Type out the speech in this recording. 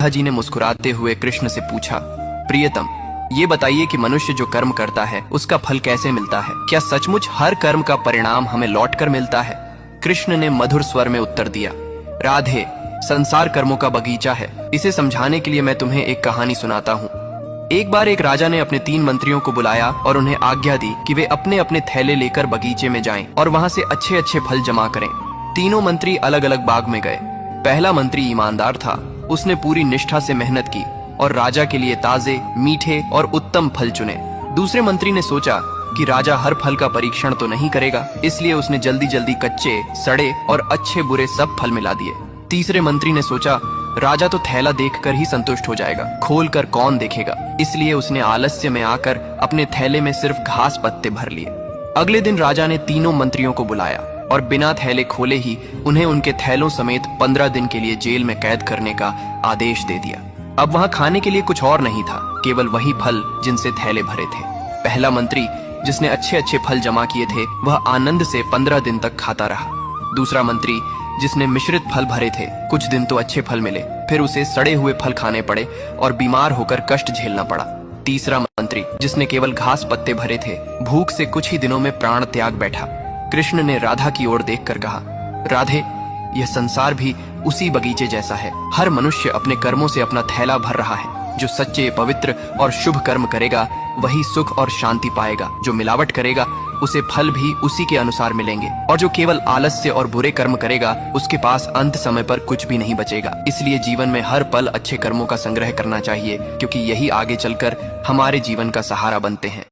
जी ने मुस्कुराते हुए कृष्ण से पूछा, प्रियतम, ये बताइए कि मनुष्य जो कर्म करता है उसका फल कैसे मिलता है? क्या सचमुच हर कर्म का परिणाम हमें लौट कर मिलता है? कृष्ण ने मधुर स्वर में उत्तर दिया, राधे, संसार कर्मों का बगीचा है। इसे समझाने के लिए मैं तुम्हें एक कहानी सुनाता हूँ। एक बार एक राजा ने अपने 3 मंत्रियों को बुलाया और उन्हें आज्ञा दी कि वे अपने अपने थैले लेकर बगीचे में जाएं और वहां से अच्छे अच्छे फल जमा करें। तीनों मंत्री अलग अलग बाग में गए। पहला मंत्री ईमानदार था। उसने पूरी निष्ठा से मेहनत की और राजा के लिए ताजे, मीठे और उत्तम फल चुने। दूसरे मंत्री ने सोचा कि राजा हर फल का परीक्षण तो नहीं करेगा, इसलिए उसने जल्दी जल्दी कच्चे, सड़े और अच्छे बुरे सब फल मिला दिए। तीसरे मंत्री ने सोचा राजा तो थैला देखकर ही संतुष्ट हो जाएगा, खोलकर कौन देखेगा, इसलिए उसने आलस्य में आकर अपने थैले में सिर्फ घास पत्ते भर लिए। अगले दिन राजा ने तीनों मंत्रियों को बुलाया और बिना थैले खोले ही उन्हें उनके थैलों समेत 15 दिन के लिए जेल में कैद करने का आदेश दे दिया। अब वहां खाने के लिए कुछ और नहीं था, केवल वही फल जिनसे थैले भरे थे। पहला मंत्री, जिसने अच्छे अच्छे फल जमा किए थे, वह आनंद से 15 दिन तक खाता रहा। दूसरा मंत्री, जिसने मिश्रित फल भरे थे, कुछ दिन तो अच्छे फल मिले, फिर उसे सड़े हुए फल खाने पड़े और बीमार होकर कष्ट झेलना पड़ा। तीसरा मंत्री, जिसने केवल घास पत्ते भरे थे, भूख से कुछ ही दिनों में प्राण त्याग बैठा। कृष्ण ने राधा की ओर देखकर कहा, राधे, यह संसार भी उसी बगीचे जैसा है। हर मनुष्य अपने कर्मों से अपना थैला भर रहा है। जो सच्चे, पवित्र और शुभ कर्म करेगा वही सुख और शांति पाएगा। जो मिलावट करेगा उसे फल भी उसी के अनुसार मिलेंगे, और जो केवल आलस्य और बुरे कर्म करेगा उसके पास अंत समय पर कुछ भी नहीं बचेगा। इसलिए जीवन में हर पल अच्छे कर्मों का संग्रह करना चाहिए, क्योंकि यही आगे चलकर हमारे जीवन का सहारा बनते हैं।